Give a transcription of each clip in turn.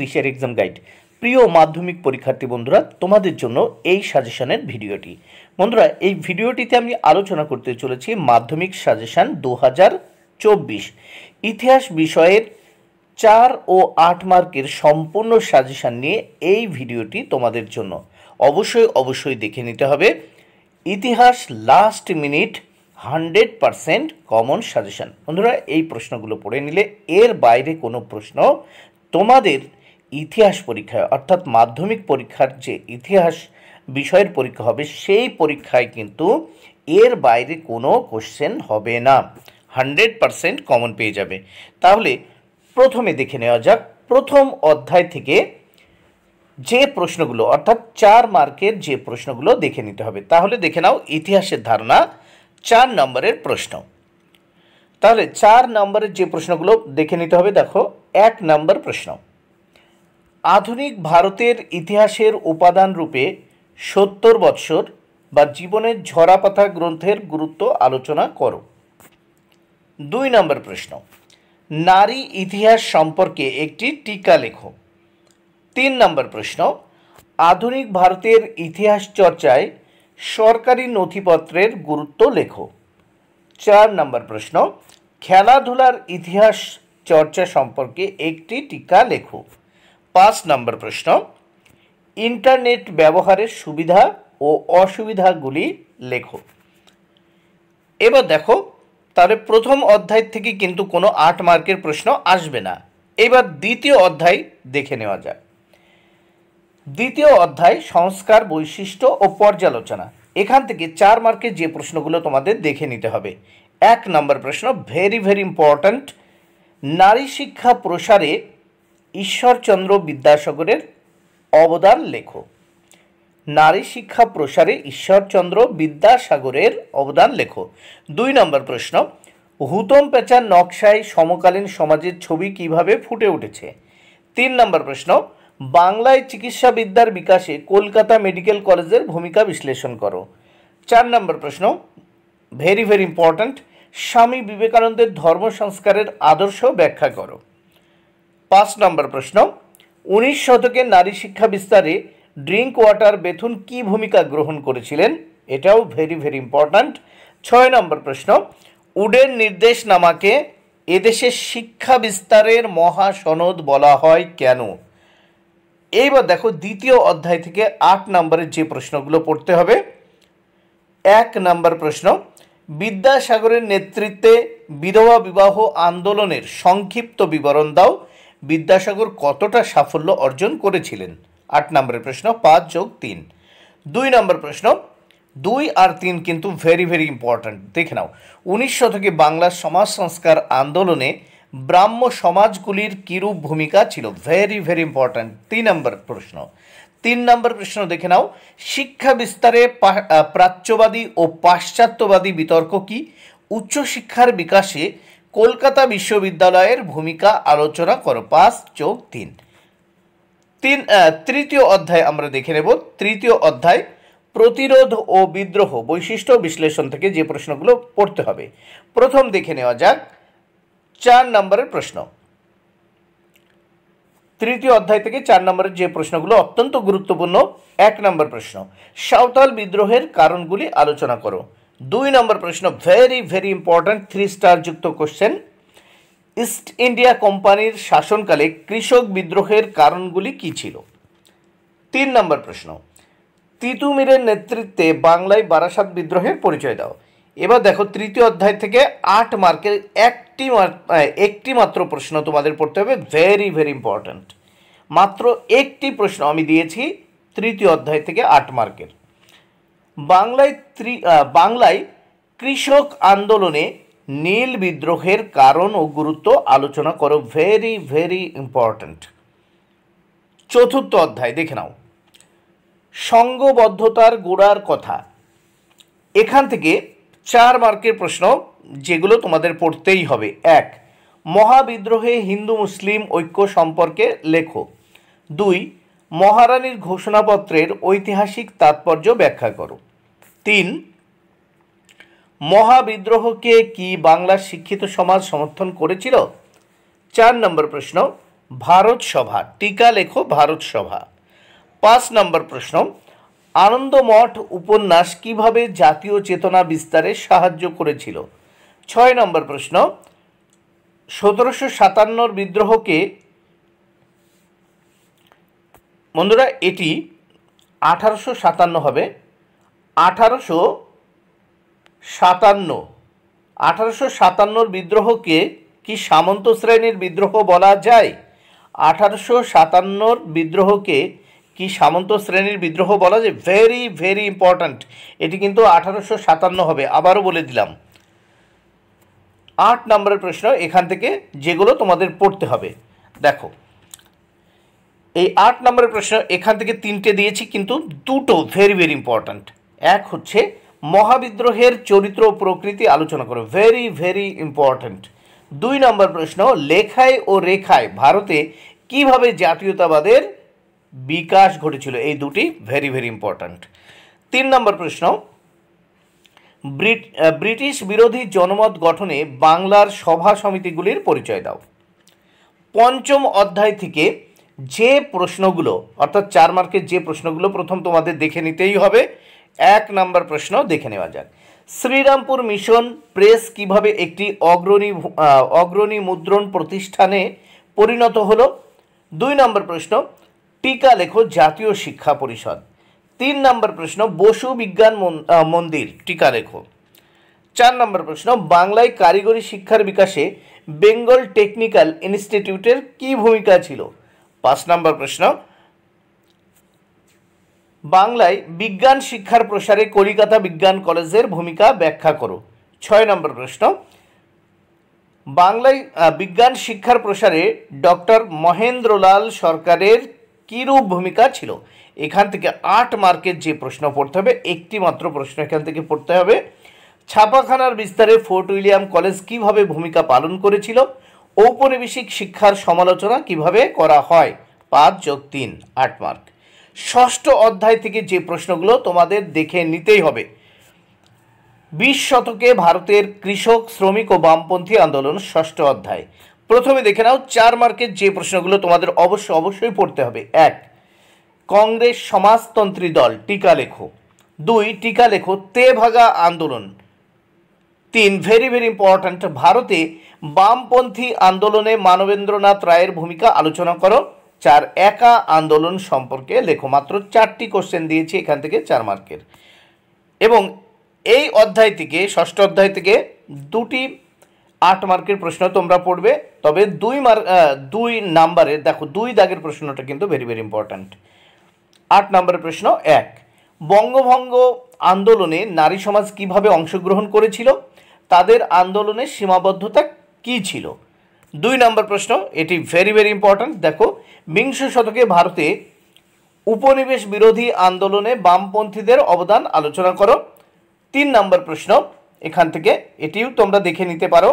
দিশের exam guide. প্রিয় মাধ্যমিক পরীক্ষার্থী বন্ধুরা, তোমাদের জন্য এই সাজেশনের ভিডিওটি। বন্ধুরা, এই ভিডিওটিতে আমি আলোচনা করতে চলেছি মাধ্যমিক সাজেশন 2024 ইতিহাস বিষয়ের 4 ও 8 মার্কের সম্পূর্ণ সাজেশন নিয়ে এই ভিডিওটি তোমাদের জন্য। অবশ্যই দেখে নিতে হবে। ইতিহাস লাস্ট মিনিট 100% কমন সাজেশন। বন্ধুরা, এই প্রশ্নগুলো পড়ে নিলে এর বাইরে কোনো প্রশ্ন তোমাদের ইতিহাস পরীক্ষায় অর্থাৎ মাধ্যমিক পরীক্ষার যে ইতিহাস বিষয়ের পরীক্ষা হবে সেই পরীক্ষায় কিন্তু এর বাইরে কোনো কোশ্চেন হবে না, 100% কমন পেয়ে যাবে। তাহলে প্রথমে দেখে নেওয়া যাক প্রথম অধ্যায় থেকে যে প্রশ্নগুলো অর্থাৎ 4 মার্কের যে প্রশ্নগুলো দেখে নিতে হবে। তাহলে দেখে নাও ইতিহাসের ধারণা 4 নম্বরের প্রশ্ন। তাহলে 4 নম্বরের যে প্রশ্নগুলো দেখে নিতে হবে, দেখো 1 নম্বর প্রশ্ন, আধুনিক ভারতের ইতিহাসের উপাদান রূপে 70 বৎসর বা জীবনের ঝরাপাতা গ্রন্থের গুরুত্ব আলোচনা করো। 2 নম্বর প্রশ্ন, নারী ইতিহাস সম্পর্কে একটি টীকা লেখো। 3 নম্বর প্রশ্ন, আধুনিক ভারতের ইতিহাস চর্চায় সরকারি নথিপত্রের গুরুত্ব লেখো। 4 নম্বর প্রশ্ন, খেলাধুলার ইতিহাস চর্চা সম্পর্কে একটি টীকা লেখো। 5 নম্বর প্রশ্ন, ইন্টারনেট ব্যবহারের সুবিধা ও অসুবিধাগুলি লেখো। এবার দেখো, তাহলে প্রথম অধ্যায় থেকে কিন্তু কোনো 8 মার্কের প্রশ্ন আসবে না। এবার দ্বিতীয় অধ্যায় দেখে নেওয়া যাক। দ্বিতীয় অধ্যায় সংস্কার, বৈশিষ্ট্য ও পর্যালোচনা। এখান থেকে 4 মার্কের যে প্রশ্নগুলো তোমাদের দেখে নিতে হবে। 1 নম্বর প্রশ্ন, ভেরি ইম্পর্ট্যান্ট, নারী শিক্ষা প্রসারে ঈশ্বরচন্দ্র বিদ্যাসাগরের অবদান লেখো। নারী শিক্ষা প্রসারে ঈশ্বরচন্দ্র বিদ্যাসাগরের অবদান লেখো। 2 নম্বর প্রশ্ন, হুতম প্যাঁচার নকশায় সমকালীন সমাজের ছবি কিভাবে ফুটে উঠেছে। 3 নম্বর প্রশ্ন, বাংলায় চিকিৎসাবিদ্যার বিকাশে কলকাতা মেডিকেল কলেজের ভূমিকা বিশ্লেষণ করো। 4 নম্বর প্রশ্ন, ভেরি ইম্পর্ট্যান্ট, স্বামী বিবেকানন্দের ধর্ম সংস্কারের আদর্শ ব্যাখ্যা করো। 5 নম্বর প্রশ্ন, 19 শতকে নারী শিক্ষা বিস্তারে ড্রিঙ্ক ওয়াটার বেথুন কি ভূমিকা গ্রহণ করেছিলেন, এটাও ভেরি ইম্পর্ট্যান্ট। 6 নম্বর প্রশ্ন, উডের নির্দেশনামাকে এদেশের শিক্ষা বিস্তারের মহাসনদ বলা হয় কেন। এইবার দেখো দ্বিতীয় অধ্যায় থেকে 8 নম্বরের যে প্রশ্নগুলো পড়তে হবে। 1 নম্বর প্রশ্ন, বিদ্যাসাগরের নেতৃত্বে বিধবা বিবাহ আন্দোলনের সংক্ষিপ্ত বিবরণ দাও। বিদ্যাসাগর কতটা সাফল্য অর্জন করেছিলেন। 8 নম্বরের প্রশ্ন, 5 + 3। 2 নম্বর প্রশ্ন, 2 আর 3 কিন্তু ভেরি ইম্পর্ট্যান্ট, দেখে নাও। 19 শতকে বাংলার সমাজ সংস্কার আন্দোলনে ব্রাহ্ম সমাজগুলির কিরূপ ভূমিকা ছিল, ভেরি ইম্পর্ট্যান্ট। 3 নম্বর প্রশ্ন। 3 নম্বর প্রশ্ন দেখে নাও, শিক্ষা বিস্তারে প্রাচ্যবাদী ও পাশ্চাত্যবাদী বিতর্ক কি। উচ্চশিক্ষার বিকাশে কলকাতা বিশ্ববিদ্যালয়ের ভূমিকা আলোচনা করো। 5 + 3। তৃতীয় অধ্যায় আমরা দেখে নেব। তৃতীয় অধ্যায় প্রতিরোধ ও বিদ্রোহ বৈশিষ্ট্য বিশ্লেষণ থেকে যে প্রশ্নগুলো পড়তে হবে। প্রথম দেখে নেওয়া যাক 4 নম্বরের প্রশ্ন। তৃতীয় অধ্যায় থেকে 4 নম্বরের যে প্রশ্নগুলো অত্যন্ত গুরুত্বপূর্ণ। 1 নম্বর প্রশ্ন, সাঁওতাল বিদ্রোহের কারণগুলি আলোচনা করো। 2 নম্বর প্রশ্ন, ভেরি ইম্পর্ট্যান্ট, 3 স্টার যুক্ত কোশ্চেন, ইস্ট ইন্ডিয়া কোম্পানির শাসনকালে কৃষক বিদ্রোহের কারণগুলি কী ছিল। 3 নম্বর প্রশ্ন, তিতুমিরের নেতৃত্বে বাংলায় বারাসাত বিদ্রোহের পরিচয় দাও। এবার দেখো তৃতীয় অধ্যায় থেকে 8 মার্কের একটি মাত্র প্রশ্ন তোমাদের পড়তে হবে, ভেরি ইম্পর্ট্যান্ট। মাত্র একটি প্রশ্ন আমি দিয়েছি তৃতীয় অধ্যায় থেকে 8 মার্কের। বাংলায় কৃষক আন্দোলনে নীল বিদ্রোহের কারণ ও গুরুত্ব আলোচনা করো, ভেরি ইম্পর্ট্যান্ট। চতুর্থ অধ্যায় দেখে নাও, সংঘবদ্ধতার গোড়ার কথা। এখান থেকে 4 মার্কের প্রশ্ন যেগুলো তোমাদের পড়তেই হবে। 1, মহাবিদ্রোহে হিন্দু মুসলিম ঐক্য সম্পর্কে লেখো। 2, মহারানীর ঘোষণাপত্রের ঐতিহাসিক তাৎপর্য ব্যাখ্যা করো। 3, মহাবিদ্রোহকে কি বাংলার শিক্ষিত সমাজ সমর্থন করেছিল। 4 নম্বর প্রশ্ন, ভারত সভা, টিকা লেখো ভারত সভা। 5 নম্বর প্রশ্ন, আনন্দমঠ উপন্যাস কিভাবে জাতীয় চেতনা বিস্তারে সাহায্য করেছিল? 6 নম্বর প্রশ্ন, 1757 বিদ্রোহকে, বন্ধুরা এটি 1857 হবে, 1857 বিদ্রোহকে কি সামন্ত শ্রেণীর বিদ্রোহ বলা যায়? 1857 বিদ্রোহকে কি সামন্ত শ্রেণীর বিদ্রোহ বলা যায়? ভেরি ভেরি ইম্পর্ট্যান্ট, এটি কিন্তু 1857 হবে, আবারও বলে দিলাম। 8 নম্বরের প্রশ্ন, এখান থেকে যেগুলো তোমাদের পড়তে হবে, দেখো এই 8 নম্বরের প্রশ্ন এখান থেকে 3টে দিয়েছি, কিন্তু দুটো ভেরি ভেরি ইম্পর্ট্যান্ট। এক হচ্ছে মহাবিদ্রোহের চরিত্র ও প্রকৃতি আলোচনা করো, ভেরি ভেরি ইম্পর্ট্যান্ট। 2 নম্বর প্রশ্ন, লেখায় ও রেখায় ভারতে কিভাবে জাতীয়তাবাদের বিকাশ ঘটেছিল, এই দুটি ভেরি ভেরি ইম্পর্ট্যান্ট। 3 নম্বর প্রশ্ন, ব্রিটিশ বিরোধী জনমত গঠনে বাংলার সভা সমিতিগুলির পরিচয় দাও। 5ম অধ্যায় থেকে যে প্রশ্নগুলো, অর্থাৎ 4 মার্কের যে প্রশ্নগুলো প্রথম তোমাদের দেখে নিতেই হবে। 1 নম্বর প্রশ্ন দেখে নেওয়া যাক, শ্রীরামপুর মিশন প্রেস কিভাবে একটি অগ্রণী মুদ্রণ প্রতিষ্ঠানে পরিণত হলো? 2 নম্বর প্রশ্ন, টিকা লেখো জাতীয় শিক্ষা পরিষদ। 3 নম্বর প্রশ্ন, বসু বিজ্ঞান মন্দির, টিকা লেখো। 4 নম্বর প্রশ্ন, বাংলায় কারিগরি শিক্ষার বিকাশে বেঙ্গল টেকনিক্যাল ইনস্টিটিউটের কী ভূমিকা ছিল? 5 নম্বর প্রশ্ন, বাংলায় বিজ্ঞান শিক্ষার প্রসারে কলিকাতা বিজ্ঞান কলেজের ভূমিকা ব্যাখ্যা করো। 6 নম্বর প্রশ্ন, বাংলায় বিজ্ঞান শিক্ষার প্রসারে ডক্টর মহেন্দ্রলাল সরকারের কীরূপ ভূমিকা ছিল? এখান থেকে 8 মার্কের যে প্রশ্ন পড়তে হবে, একটি মাত্র প্রশ্ন এখান থেকে পড়তে হবে। ছাপাখানার বিস্তারে ফোর্ট উইলিয়াম কলেজ কিভাবে ভূমিকা পালন করেছিল? ঔপনিবেশিক শিক্ষার সমালোচনা কিভাবে করা হয়? 5+3 8 মার্ক। 6ষ্ঠ অধ্যায় থেকে যে প্রশ্নগুলো তোমাদের দেখে নিতেই হবে, 20 শতকে ভারতের কৃষক, শ্রমিক ও বামপন্থী আন্দোলন, 6ষ্ঠ অধ্যায়। প্রথমে দেখে নাও 4 মার্কের যে প্রশ্নগুলো তোমাদের অবশ্যই পড়তে হবে। 1, কংগ্রেস সমাজতন্ত্রী দল, টিকা লেখো। 2, টিকা লেখো তেভাগা আন্দোলন। 3, ভেরি ভেরি ইম্পর্ট্যান্ট, ভারতে বামপন্থী আন্দোলনে মানবেন্দ্রনাথ রায়ের ভূমিকা আলোচনা করো। 4, একা আন্দোলন সম্পর্কে লেখো। মাত্র 4টি কোশ্চেন দিয়েছি এখান থেকে 4 মার্কের। এবং এই অধ্যায় থেকে, 6ষ্ঠ অধ্যায় থেকে 2টি 8 মার্কের প্রশ্ন তোমরা পড়বে। তবে 2 নাম্বারের, দেখো 2 দাগের প্রশ্নটা কিন্তু ভেরি ভেরি ইম্পর্ট্যান্ট। 8 নম্বরের প্রশ্ন, 1, বঙ্গভঙ্গ আন্দোলনে নারী সমাজ কিভাবে অংশগ্রহণ করেছিল? তাদের আন্দোলনের সীমাবদ্ধতা কী ছিল? 2 নম্বর প্রশ্ন, এটি ভেরি ভেরি ইম্পর্ট্যান্ট, দেখো বিংশ শতকে ভারতে উপনিবেশ বিরোধী আন্দোলনে বামপন্থীদের অবদান আলোচনা করো। 3 নম্বর প্রশ্ন, এখান থেকে এটিও তোমরা দেখে নিতে পারো,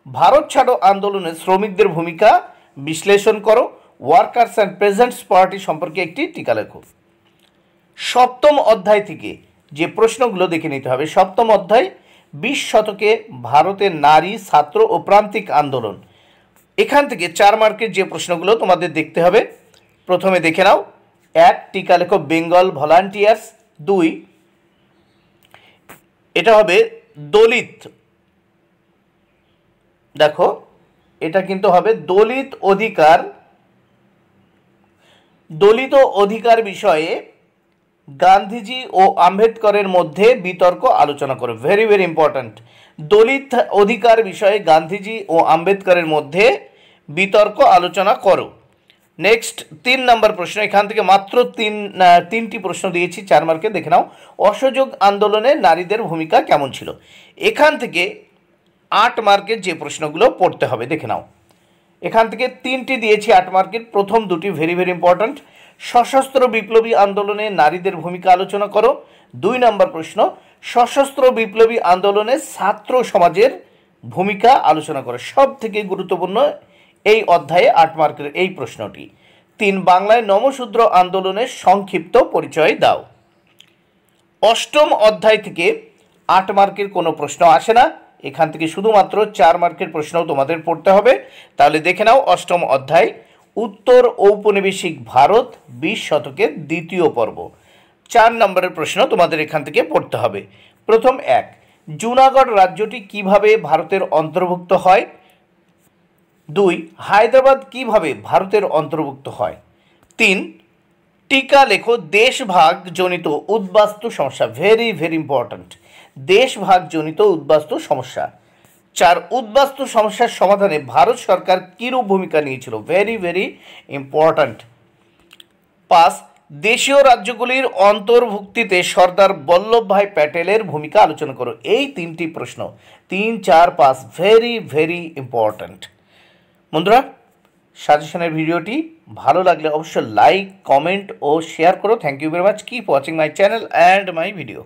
ভারত ছাড়ো আন্দোলনে শ্রমিকদের ভূমিকা বিশ্লেষণ করো। ওয়ার্কার্স অ্যান্ড পেজেন্টস পার্টি সম্পর্কে একটি টিকা লেখো। 7ম অধ্যায় থেকে যে প্রশ্নগুলো দেখে নিতে হবে, 7ম অধ্যায় 20 শতকে ভারতের নারী, ছাত্র ও প্রান্তিক আন্দোলন। এখান থেকে 4 মার্কের যে প্রশ্নগুলো তোমাদের দেখতে হবে, প্রথমে দেখে নাও। 1, টিকা লেখো বেঙ্গল ভলান্টিয়ার্স। 2, এটা হবে দলিত, দেখো এটা কিন্তু হবে দলিত অধিকার বিষয়ে গান্ধীজি ও আম্বেদকরের মধ্যে বিতর্ক আলোচনা করো। ভেরি ভেরি ইম্পর্ট্যান্ট, দলিত অধিকার বিষয়ে গান্ধীজি ও আম্বেদকরের মধ্যে বিতর্ক আলোচনা করো। নেক্সট 3 নম্বর প্রশ্ন, এখান থেকে মাত্র 3টি প্রশ্ন দিয়েছি 4 মার্কে, দেখে নাও। অসহযোগ আন্দোলনে নারীদের ভূমিকা কেমন ছিল? এখান থেকে 8 মার্কের যে প্রশ্নগুলো পড়তে হবে দেখে নাও। এখান থেকে 3টি দিয়েছি 8 মার্কের, প্রথম 2টি ভেরি ভেরি ইম্পর্ট্যান্ট। সশস্ত্র বিপ্লবী আন্দোলনে নারীদের ভূমিকা আলোচনা করো। 2 নম্বর প্রশ্ন, সশস্ত্র বিপ্লবী আন্দোলনে ছাত্র সমাজের ভূমিকা আলোচনা করো। সব থেকে গুরুত্বপূর্ণ এই অধ্যায়ে 8 মার্কের এই প্রশ্নটি। 3, বাংলায় নমশূদ্র আন্দোলনের সংক্ষিপ্ত পরিচয় দাও। 8ম অধ্যায় থেকে 8 মার্কের কোনো প্রশ্ন আসে না, এখান থেকে শুধুমাত্র 4 মার্কের প্রশ্ন তোমাদের পড়তে হবে। তাহলে দেখে নাও 8ম অধ্যায়, উত্তর ঔপনিবেশিক ভারত 20 শতকের দ্বিতীয় পর্ব। 4 নম্বরের প্রশ্ন তোমাদের এখান থেকে পড়তে হবে। প্রথম 1, জুনাগড় রাজ্যটি কিভাবে ভারতের অন্তর্ভুক্ত হয়? 2, হায়দ্রাবাদ কিভাবে ভারতের অন্তর্ভুক্ত হয়? 3, টিকা লেখো দেশভাগ জনিত উদ্বাস্তু সমস্যা, ভেরি ভেরি ইম্পর্ট্যান্ট, দেশভাগ জনিত উদ্বাস্তু সমস্যা। 4, উদ্বাস্তু সমস্যার সমাধানে ভারত সরকার কিরূপ ভূমিকা নিয়েছিল, ভেরি ভেরি ইম্পর্ট্যান্ট। 5, দেশীয় রাজ্যগুলির অন্তর্ভুক্তিতে সর্দার বল্লভভাই প্যাটেলের ভূমিকা আলোচনা করো। এই 3টি প্রশ্ন, 3, 4, 5 ভেরি ভেরি ইম্পর্ট্যান্ট। বন্ধুরা, সাজেশনের ভিডিওটি ভালো লাগলে অবশ্যই লাইক, কমেন্ট ও শেয়ার করো। Thank you very much. Keep watching my channel and my video.